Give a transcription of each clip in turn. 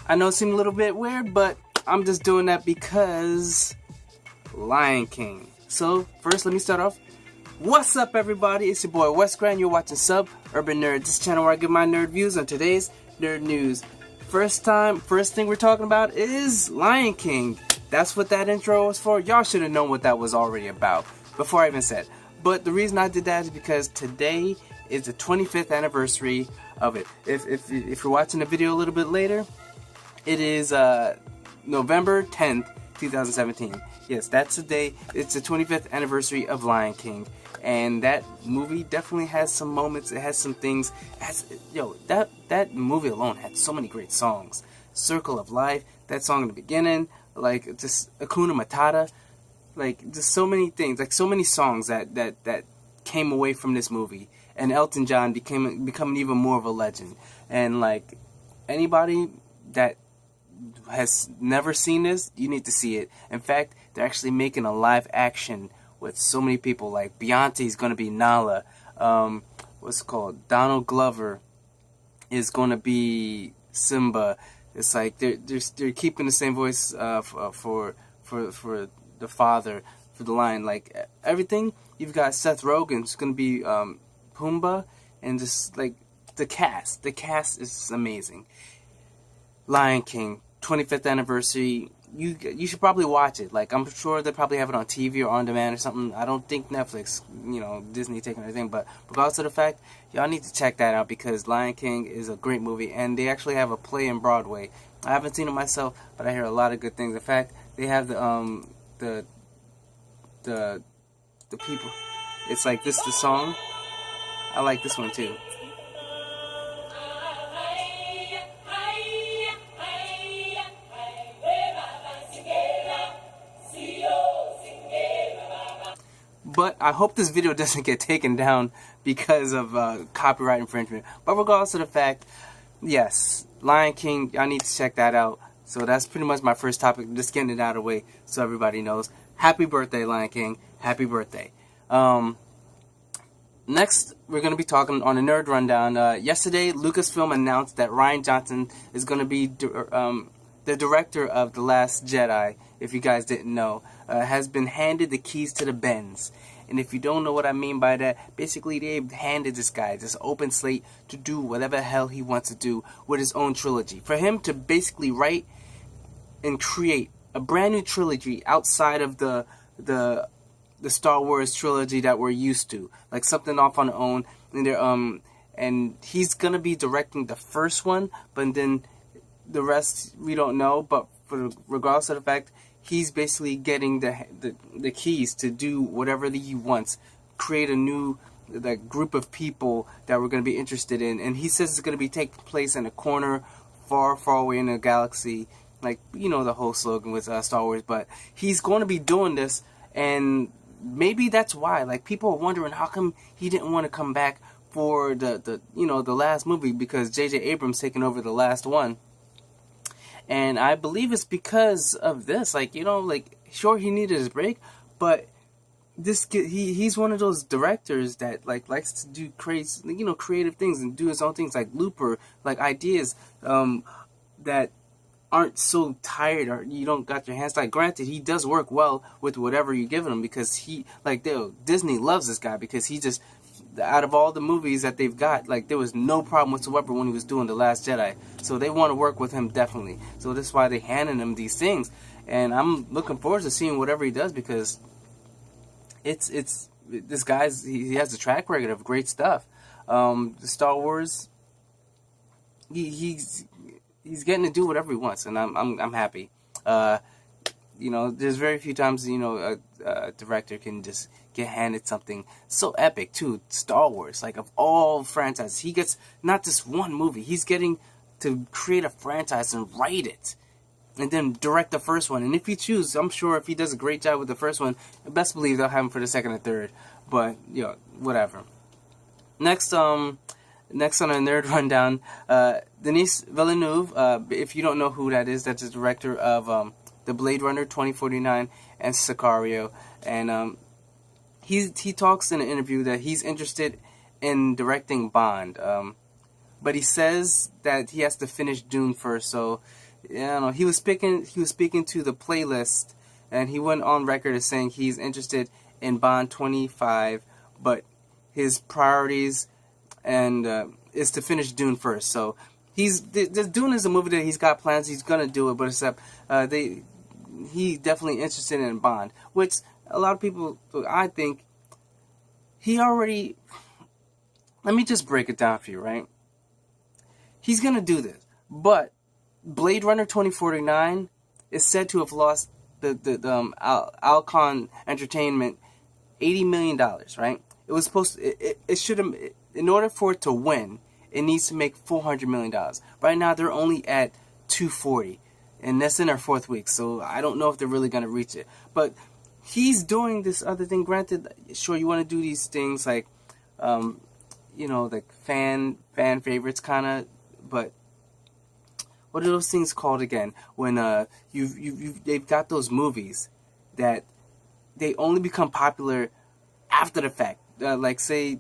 I know it seemed a little bit weird, but I'm just doing that because Lion King. So first, let me start off. What's up, everybody? It's your boy Wes Grand. You're watching Urban Nerd, this channel where I give my nerd views on today's nerd news. First thing we're talking about is Lion King. That's what that intro was for. Y'all should have known what that was already about before I even said. But the reason I did that is because today is the 25th anniversary of it. If you're watching the video a little bit later, it is November 10th, 2017. Yes, that's the day. It's the 25th anniversary of Lion King. And that movie definitely has some moments. It has some things. That movie alone had so many great songs. Circle of Life, that song in the beginning, like just Hakuna Matata, like just so many things, like so many songs that came away from this movie. And Elton John becoming even more of a legend. And like anybody that has never seen this, you need to see it. In fact, they're actually making a live action with so many people. Like Beyonce's gonna be Nala. What's it called? Donald Glover is gonna be Simba. It's like they're keeping the same voice for the father, for the lion. Like everything. You've got Seth Rogen's gonna be Pumbaa, and just like the cast. The cast is amazing. Lion King, 25th anniversary. You should probably watch it. Like, I'm sure they probably have it on TV or on demand or something. I don't think Netflix, Disney taking everything. But regardless of the fact, y'all need to check that out because Lion King is a great movie. And they actually have a play in Broadway. I haven't seen it myself, but I hear a lot of good things. In fact, they have the people. It's like the song. I like this one too. But I hope this video doesn't get taken down because of copyright infringement. But regardless of the fact, yes, Lion King, y'all need to check that out. So that's pretty much my first topic. Just getting it out of the way so everybody knows. Happy birthday, Lion King. Happy birthday. Next, we're going to be talking on a Nerd Rundown. Yesterday, Lucasfilm announced that Rian Johnson is going to be the director of The Last Jedi. If you guys didn't know, has been handed the keys to the Benz. And if you don't know what I mean by that, basically they handed this guy this open slate to do whatever the hell he wants to do with his own trilogy. For him to basically write and create a brand new trilogy outside of the Star Wars trilogy that we're used to, like something off on their own. And he's gonna be directing the first one, but then the rest we don't know. But regardless of the fact, he's basically getting the keys to do whatever he wants, create a new group of people that we're going to be interested in. And he says it's going to be taking place in a corner far, far away in the galaxy, like the whole slogan with Star Wars. But he's going to be doing this, and maybe that's why. Like, people are wondering how come he didn't want to come back for the last movie, because J.J. Abrams taking over the last one. And I believe it's because of this. Sure, he needed his break, but he's one of those directors that likes to do crazy, creative things and do his own things, like Looper, like ideas that aren't so tired or you don't got your hands tied. Granted, he does work well with whatever you give him because Disney loves this guy because he just, out of all the movies that they've got, there was no problem whatsoever when he was doing The Last Jedi. So they want to work with him definitely. So that's why they handed him these things. And I'm looking forward to seeing whatever he does because it's this guy's, he has a track record of great stuff. The Star Wars, he's getting to do whatever he wants, and I'm happy. There's very few times a director can just get handed something so epic too. Star Wars, of all franchises, he gets not just one movie. He's getting to create a franchise and write it, and then direct the first one. And if he chooses, I'm sure if he does a great job with the first one, best believe they'll have him for the second and third. But whatever. Next on a Nerd Rundown, Denis Villeneuve. If you don't know who that is, that's the director of the Blade Runner 2049 and Sicario. And he talks in an interview that he's interested in directing Bond. But he says that he has to finish Dune first, so I don't know. He was speaking to the playlist, and he went on record as saying he's interested in Bond 25, but his priorities and is to finish Dune first. So Dune is a movie that he's got plans. He's gonna do it, but except he definitely interested in Bond, which a lot of people, I think, he already. Let me just break it down for you, right? He's gonna do this, but Blade Runner 2049 is said to have lost the Alcon Entertainment $80 million, right? It was supposed to, it should have, in order for it to win, it needs to make $400 million. Right now, they're only at 240, and that's in our 4th week, so I don't know if they're really going to reach it. But he's doing this other thing. Granted, sure, you want to do these things like, like fan favorites kind of, but what are those things called again? When they've got those movies that they only become popular after the fact. Like say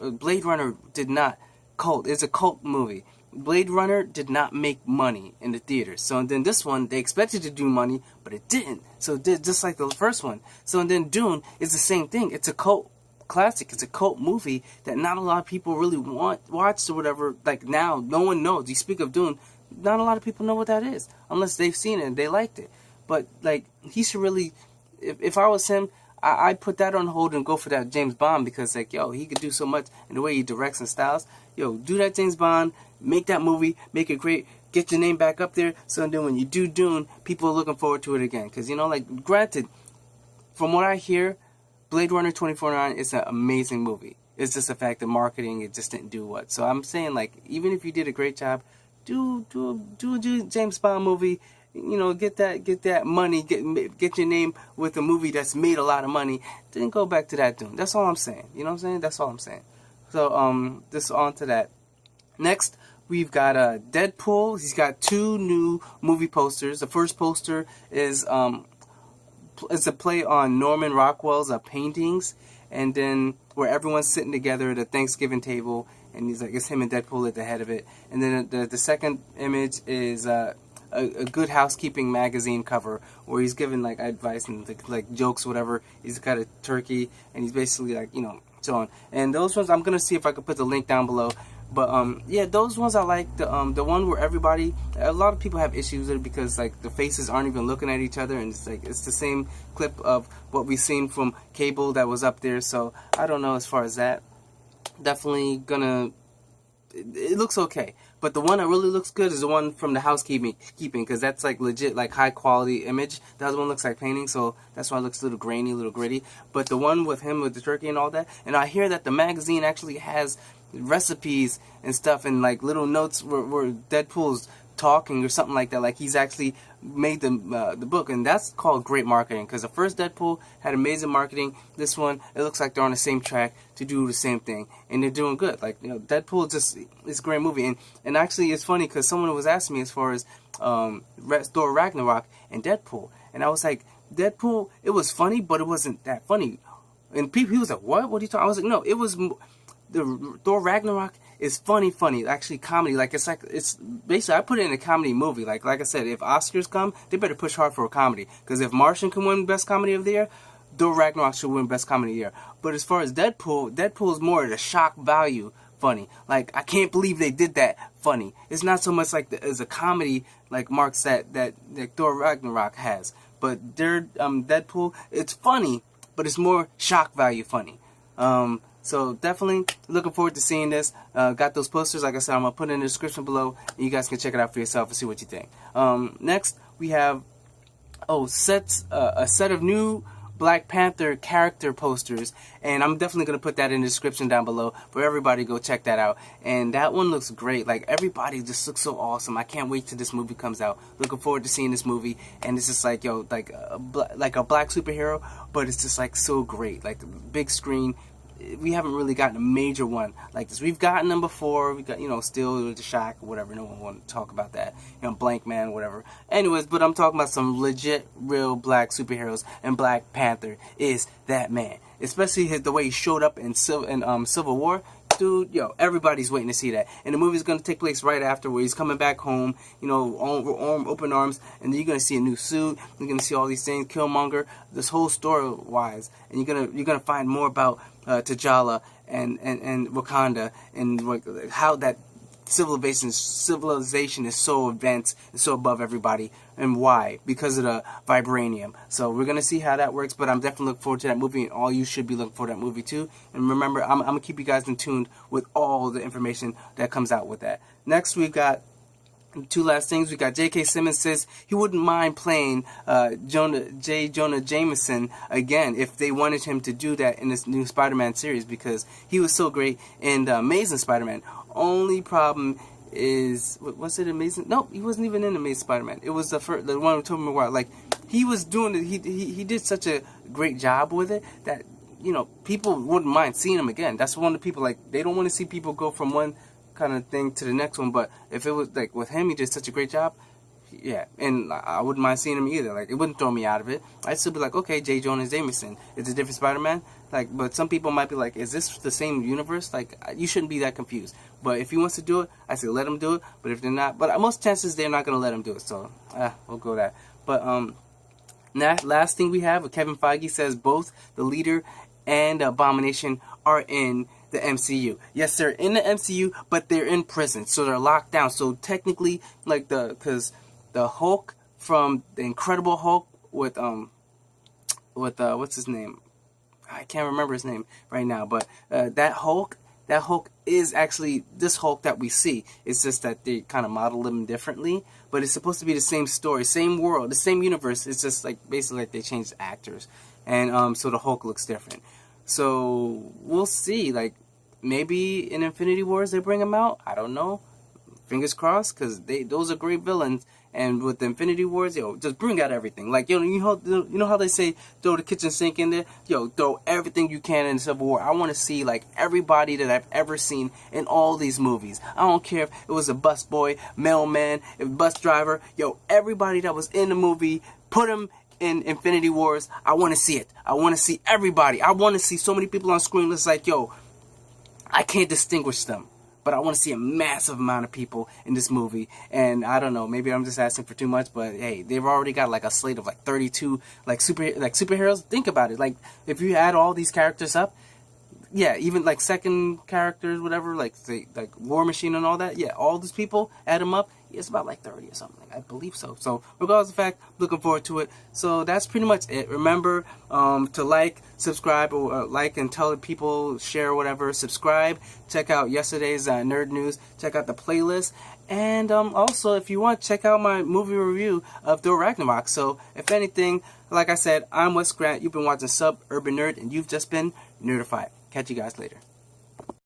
Blade Runner did not cult. It's a cult movie. Blade Runner did not make money in the theaters. So then this one, they expected to do money, but it didn't. So it did just like the first one. So and then Dune is the same thing. It's a cult classic. It's a cult movie that not a lot of people really watched or whatever. Like now, no one knows. You speak of Dune, not a lot of people know what that is unless they've seen it and they liked it. But like he should really, if I was him, I'd put that on hold and go for that James Bond, because like he could do so much in the way he directs and styles. Do that James Bond, make that movie, make it great, get your name back up there. So then when you do Dune, people are looking forward to it again. Because like granted, from what I hear, Blade Runner 2049 is an amazing movie. It's just the fact that marketing, it just didn't do what. So I'm saying, like, even if you did a great job, do a James Bond movie. Get that money, get your name with a movie that's made a lot of money. Then go back to that Dune. That's all I'm saying. You know what I'm saying? That's all I'm saying. So just on to that. Next, we've got Deadpool. He's got 2 new movie posters. The first poster is it's a play on Norman Rockwell's paintings, and then where everyone's sitting together at a Thanksgiving table, and he's like, it's him and Deadpool at the head of it. And then the second image is a Good Housekeeping magazine cover where he's giving like advice and like jokes, whatever. He's got a turkey, and he's basically like so on. And those ones, I'm gonna see if I can put the link down below. But yeah, those ones I like. The one where a lot of people have issues with it because like the faces aren't even looking at each other, and it's the same clip of what we've seen from Cable that was up there. So I don't know as far as that. Definitely gonna. It looks okay, but the one that really looks good is the one from the housekeeping, because that's like legit, like high quality image. The other one looks like painting, so that's why it looks a little grainy, a little gritty. But the one with him with the turkey and all that, and I hear that the magazine actually has recipes and stuff and like little notes where Deadpool's talking or something like that, like he's actually made the book, and that's called great marketing. Because the first Deadpool had amazing marketing. This one, it looks like they're on the same track to do the same thing, and they're doing good. Like Deadpool it's a great movie, and actually it's funny because someone was asking me as far as Thor Ragnarok and Deadpool, and I was like, Deadpool, it was funny, but it wasn't that funny. And he was like, what are you talking? I was like, no, it was. The Thor Ragnarok is funny, actually comedy. Like it's basically, I put it in a comedy movie. Like I said, if Oscars come, they better push hard for a comedy. Because if Martian can win Best Comedy of the Year, Thor Ragnarok should win Best Comedy of the Year. But as far as Deadpool is more the shock value funny. Like, I can't believe they did that funny. It's not so much like as a comedy like Mark said that Thor Ragnarok has. But Deadpool, it's funny, but it's more shock value funny. So definitely looking forward to seeing this. Got those posters, like I said, I'm going to put it in the description below. And you guys can check it out for yourself and see what you think. Next, we have a set of new Black Panther character posters. And I'm definitely going to put that in the description down below for everybody to go check that out. And that one looks great. Like, everybody just looks so awesome. I can't wait till this movie comes out. Looking forward to seeing this movie. And it's just like, like a black superhero. But it's just like so great. Like, big screen. We haven't really gotten a major one like this. We've gotten them before. We got, Still the Shock or whatever. No one want to talk about that. Blank Man, whatever. Anyways, but I'm talking about some legit, real black superheroes, and Black Panther is that man. Especially the way he showed up in Civil War. dude, yo, everybody's waiting to see that. And the movie's going to take place right after, where he's coming back home, you know, open arms, and then you're going to see a new suit, you're going to see all these things, Killmonger, this whole story-wise, and you're gonna find more about T'Challa and Wakanda, and like, how that civilization is so advanced and so above everybody, and why? Because of the vibranium. So we're gonna see how that works, but I'm definitely looking forward to that movie, and all you should be looking forward to that movie too. And remember, I'm gonna keep you guys in tune with all the information that comes out with that. Next, we've got two last things. We got K Simmons says he wouldn't mind playing Jonah Jameson again if they wanted him to do that in this new Spider-Man series, because he was so great in the Amazing Spider-Man. Only problem is, was it Amazing? No, he wasn't even in Amazing Spider-Man. It was the one with Tobey Maguire. Like, he was doing it. He did such a great job with it that, you know, people wouldn't mind seeing him again. That's one of the people, like, they don't want to see people go from one kind of thing to the next one. But if it was like with him, he did such a great job. Yeah, and I wouldn't mind seeing him either. Like, it wouldn't throw me out of it. I'd still be like, okay, J. Jonah Jameson, it's a different Spider-Man. Like, but some people might be like, is this the same universe? Like, you shouldn't be that confused. But if he wants to do it, I say let him do it. But if they're not, but most chances they're not gonna let him do it. So we'll go with that. But last thing we have, Kevin Feige says both the Leader and Abomination are in the MCU. Yes, they're in the MCU, but they're in prison, so they're locked down. So technically, like, because the Hulk from the Incredible Hulk with what's his name? I can't remember his name right now, but that Hulk is actually this Hulk that we see. It's just that they kind of modeled him differently, but it's supposed to be the same story, same world, the same universe. It's just like basically like they changed actors, and so the Hulk looks different. So we'll see. Like, maybe in Infinity Wars they bring him out. I don't know. Fingers crossed, because those are great villains. And with the Infinity Wars, yo, just bring out everything. Like, you know how they say throw the kitchen sink in there? Yo, throw everything you can in Civil War. I want to see, like, everybody that I've ever seen in all these movies. I don't care if it was a bus boy, mailman, a bus driver. Yo, everybody that was in the movie, put them in Infinity Wars. I want to see it. I want to see everybody. I want to see so many people on screen. It's like, yo, I can't distinguish them, but I want to see a massive amount of people in this movie. And I don't know, maybe I'm just asking for too much, but hey, they've already got like a slate of like 32 superheroes. Think about it. Like, if you add all these characters up, yeah, even like second characters, whatever, like War Machine and all that, yeah, all these people, add them up, it's about like 30 or something. I believe so. So regardless of the fact, looking forward to it. So that's pretty much it. Remember to like, subscribe, or like and tell people, share, whatever. Subscribe. Check out yesterday's nerd news. Check out the playlist. And also, if you want, check out my movie review of Thor Ragnarok. So if anything, like I said, I'm Wes Grant. You've been watching Sub Urban Nerd, and you've just been nerdified. Catch you guys later.